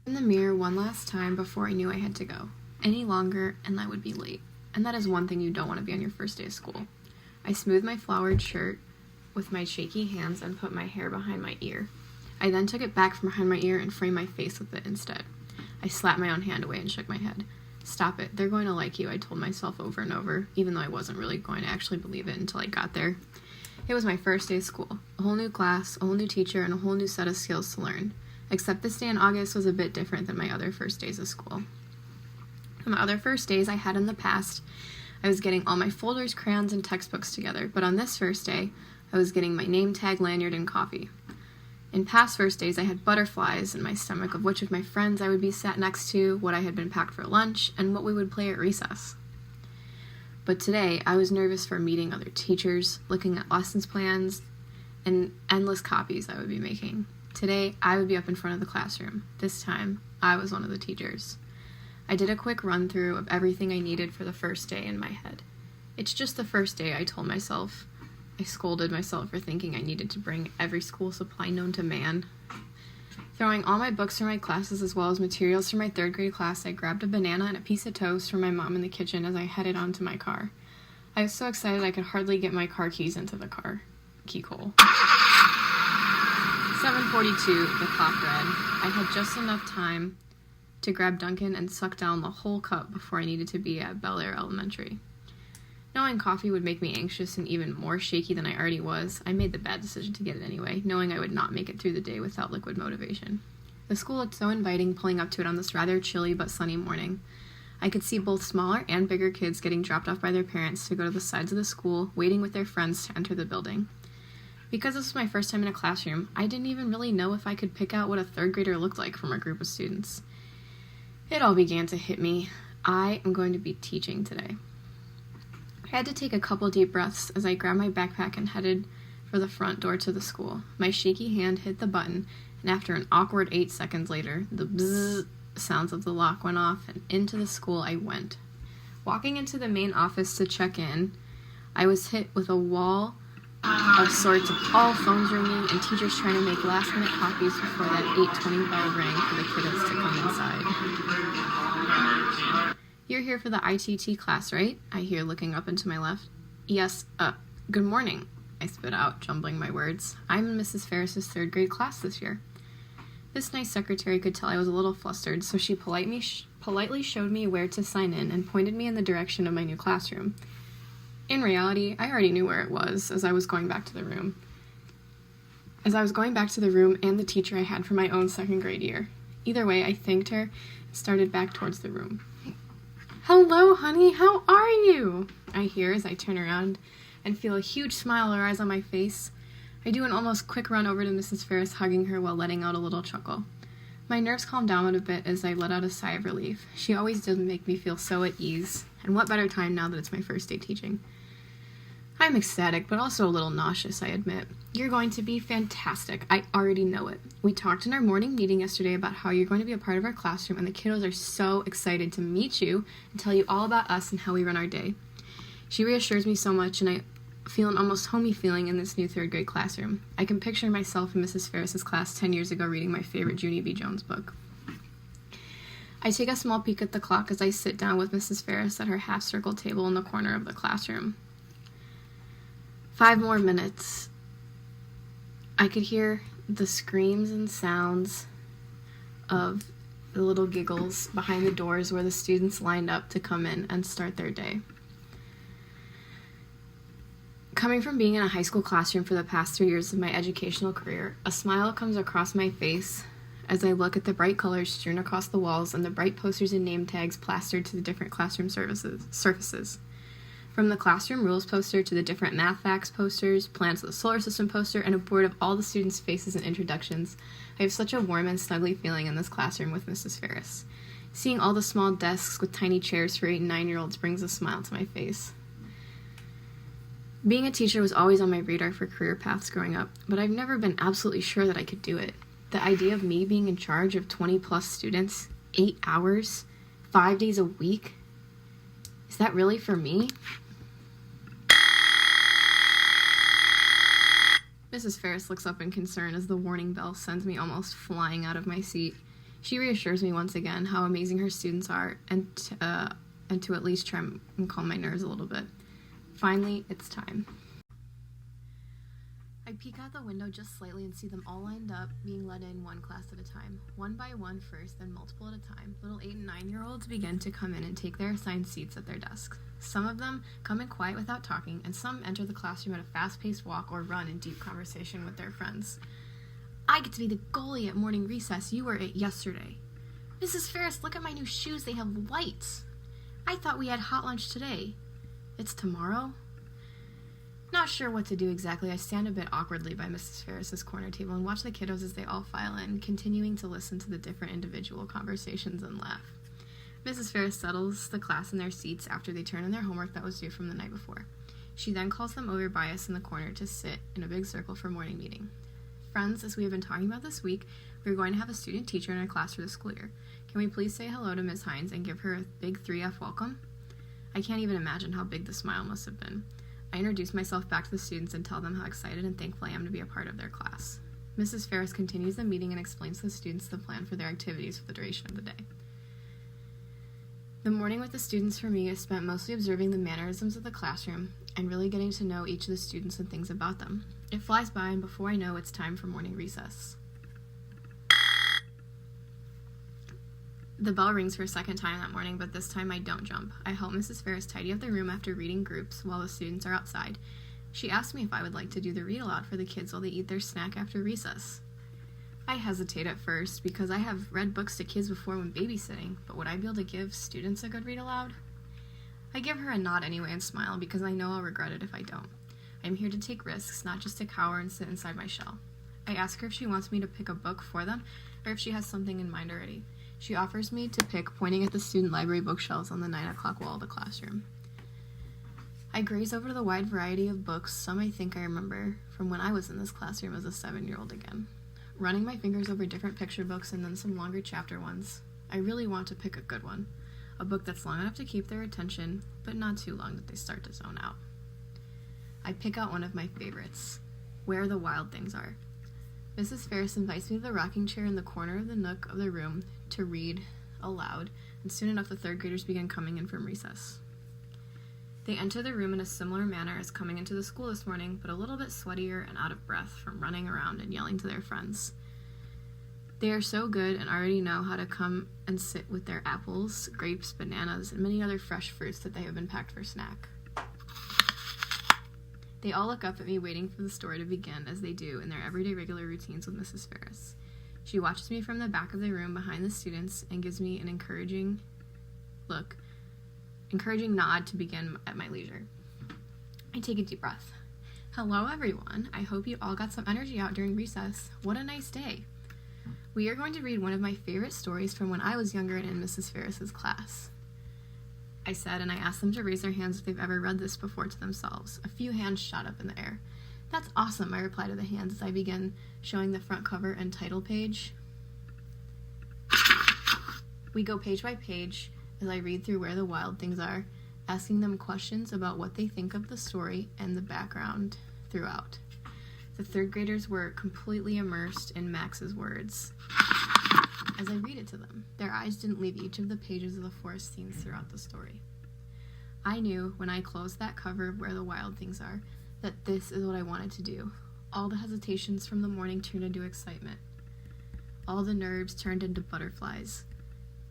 In the mirror one last time before I knew I had to go. Any longer and I would be late. And that is one thing you don't want to be on your first day of school. I smoothed my flowered shirt with my shaky hands and put my hair behind my ear. I then took it back from behind my ear and framed my face with it instead. I slapped my own hand away and shook my head. Stop it. They're going to like you, I told myself over and over, even though I wasn't really going to actually believe it until I got there. It was my first day of school. A whole new class, a whole new teacher, and a whole new set of skills to learn. Except this day in August was a bit different than my other first days of school. On my other first days I had in the past, I was getting all my folders, crayons, and textbooks together, but on this first day, I was getting my name tag, lanyard, and coffee. In past first days, I had butterflies in my stomach of which of my friends I would be sat next to, what I had been packed for lunch, and what we would play at recess. But today, I was nervous for meeting other teachers, looking at lessons plans, and endless copies I would be making. Today, I would be up in front of the classroom. This time, I was one of the teachers. I did a quick run-through of everything I needed for the first day in my head. It's just the first day, I told myself. I scolded myself for thinking I needed to bring every school supply known to man. Throwing all my books for my classes as well as materials for my third grade class, I grabbed a banana and a piece of toast from my mom in the kitchen as I headed onto my car. I was so excited I could hardly get my car keys into the car keyhole. 7:42, the clock read. I had just enough time to grab Duncan and suck down the whole cup before I needed to be at Bel Air Elementary. Knowing coffee would make me anxious and even more shaky than I already was, I made the bad decision to get it anyway, knowing I would not make it through the day without liquid motivation. The school looked so inviting pulling up to it on this rather chilly but sunny morning. I could see both smaller and bigger kids getting dropped off by their parents to go to the sides of the school, waiting with their friends to enter the building. Because this was my first time in a classroom, I didn't even really know if I could pick out what a third grader looked like from a group of students. It all began to hit me. I am going to be teaching today. I had to take a couple deep breaths as I grabbed my backpack and headed for the front door to the school. My shaky hand hit the button, and after an awkward 8 seconds later, the bzzz sounds of the lock went off, and into the school I went. Walking into the main office to check in, I was hit with a wall of sorts of all phones ringing and teachers trying to make last-minute copies before that 8:20 bell rang for the kiddos to come inside. You're here for the ITT class, right? I hear looking up and to my left. Yes, good morning, I spit out, jumbling my words. I'm in Mrs. Ferris's third grade class this year. This nice secretary could tell I was a little flustered, so she politely showed me where to sign in and pointed me in the direction of my new classroom. In reality, I already knew where it was as I was going back to the room. And the teacher I had for my own second grade year. Either way, I thanked her and started back towards the room. Hello, honey, how are you? I hear as I turn around and feel a huge smile arise on my face. I do an almost quick run over to Mrs. Ferris, hugging her while letting out a little chuckle. My nerves calm down a bit as I let out a sigh of relief. She always did make me feel so at ease, and what better time now that it's my first day teaching. I'm ecstatic, but also a little nauseous, I admit. You're going to be fantastic. I already know it. We talked in our morning meeting yesterday about how you're going to be a part of our classroom, and the kiddos are so excited to meet you and tell you all about us and how we run our day. She reassures me so much, and I feel an almost homey feeling in this new third grade classroom. I can picture myself in Mrs. Ferris's class 10 years ago reading my favorite Junie B. Jones book. I take a small peek at the clock as I sit down with Mrs. Ferris at her half-circle table in the corner of the classroom. 5 more minutes. I could hear the screams and sounds of the little giggles behind the doors where the students lined up to come in and start their day. Coming from being in a high school classroom for the past 3 years of my educational career, a smile comes across my face as I look at the bright colors strewn across the walls and the bright posters and name tags plastered to the different classroom surfaces. From the classroom rules poster to the different math facts posters, plans of the solar system poster, and a board of all the students' faces and introductions, I have such a warm and snuggly feeling in this classroom with Mrs. Ferris. Seeing all the small desks with tiny chairs for 8 and 9-year-olds brings a smile to my face. Being a teacher was always on my radar for career paths growing up, but I've never been absolutely sure that I could do it. The idea of me being in charge of 20-plus students, 8 hours, 5 days a week, is that really for me? Mrs. Ferris looks up in concern as the warning bell sends me almost flying out of my seat. She reassures me once again how amazing her students are and to at least try and calm my nerves a little bit. Finally, it's time. I peek out the window just slightly and see them all lined up, being let in one class at a time. One by one first, then multiple at a time. Little 8 and 9-year-olds begin to come in and take their assigned seats at their desks. Some of them come in quiet without talking, and some enter the classroom at a fast-paced walk or run in deep conversation with their friends. I get to be the goalie at morning recess. You were at yesterday. Mrs. Ferris, look at my new shoes. They have lights. I thought we had hot lunch today. It's tomorrow? Not sure what to do exactly, I stand a bit awkwardly by Mrs. Ferris's corner table and watch the kiddos as they all file in, continuing to listen to the different individual conversations and laugh. Mrs. Ferris settles the class in their seats after they turn in their homework that was due from the night before. She then calls them over by us in the corner to sit in a big circle for morning meeting. Friends, as we have been talking about this week, we are going to have a student teacher in our class for the school year. Can we please say hello to Ms. Hines and give her a big 3F welcome? I can't even imagine how big the smile must have been. I introduce myself back to the students and tell them how excited and thankful I am to be a part of their class. Mrs. Ferris continues the meeting and explains to the students the plan for their activities for the duration of the day. The morning with the students for me is spent mostly observing the mannerisms of the classroom and really getting to know each of the students and things about them. It flies by, and before I know, it's time for morning recess. The bell rings for a second time that morning, but this time I don't jump. I help Mrs. Ferris tidy up the room after reading groups while the students are outside. She asks me if I would like to do the read aloud for the kids while they eat their snack after recess. I hesitate at first because I have read books to kids before when babysitting, but would I be able to give students a good read aloud? I give her a nod anyway and smile because I know I'll regret it if I don't. I'm here to take risks, not just to cower and sit inside my shell. I ask her if she wants me to pick a book for them or if she has something in mind already. She offers me to pick, pointing at the student library bookshelves on the 9 o'clock wall of the classroom. I graze over the wide variety of books, some I think I remember from when I was in this classroom as a 7-year-old again. Running my fingers over different picture books and then some longer chapter ones. I really want to pick a good one. A book that's long enough to keep their attention, but not too long that they start to zone out. I pick out one of my favorites, Where the Wild Things Are. Mrs. Ferris invites me to the rocking chair in the corner of the nook of the room to read aloud, and soon enough the third graders begin coming in from recess. They enter the room in a similar manner as coming into the school this morning, but a little bit sweatier and out of breath from running around and yelling to their friends. They are so good and already know how to come and sit with their apples, grapes, bananas, and many other fresh fruits that they have been packed for snack. They all look up at me waiting for the story to begin, as they do in their everyday regular routines with Mrs. Ferris. She watches me from the back of the room behind the students and gives me an encouraging nod to begin at my leisure. I take a deep breath. Hello, everyone. I hope you all got some energy out during recess. What a nice day. We are going to read one of my favorite stories from when I was younger and in Mrs. Ferris's class, I said, and I asked them to raise their hands if they've ever read this before to themselves. A few hands shot up in the air. That's awesome, I replied to the hands as I began showing the front cover and title page. We go page by page as I read through Where the Wild Things Are, asking them questions about what they think of the story and the background throughout. The third graders were completely immersed in Max's words as I read it to them. Their eyes didn't leave each of the pages of the forest scenes throughout the story. I knew when I closed that cover of Where the Wild Things Are that this is what I wanted to do. All the hesitations from the morning turned into excitement. All the nerves turned into butterflies.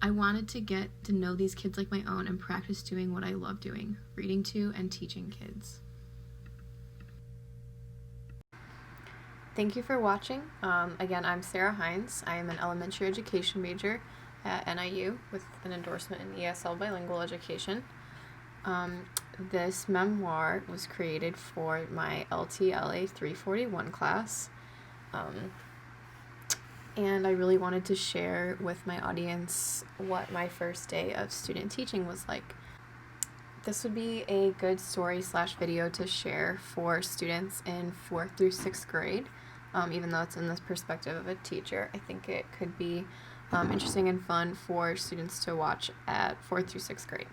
I wanted to get to know these kids like my own and practice doing what I love doing, reading to and teaching kids. Thank you for watching. Again, I'm Sarah Hines. I am an elementary education major at NIU with an endorsement in ESL bilingual education. This memoir was created for my LTLA 341 class, and I really wanted to share with my audience what my first day of student teaching was like. This would be a good story/video to share for students in 4th through 6th grade. Even though it's in this perspective of a teacher, I think it could be interesting and fun for students to watch at 4th through 6th grade.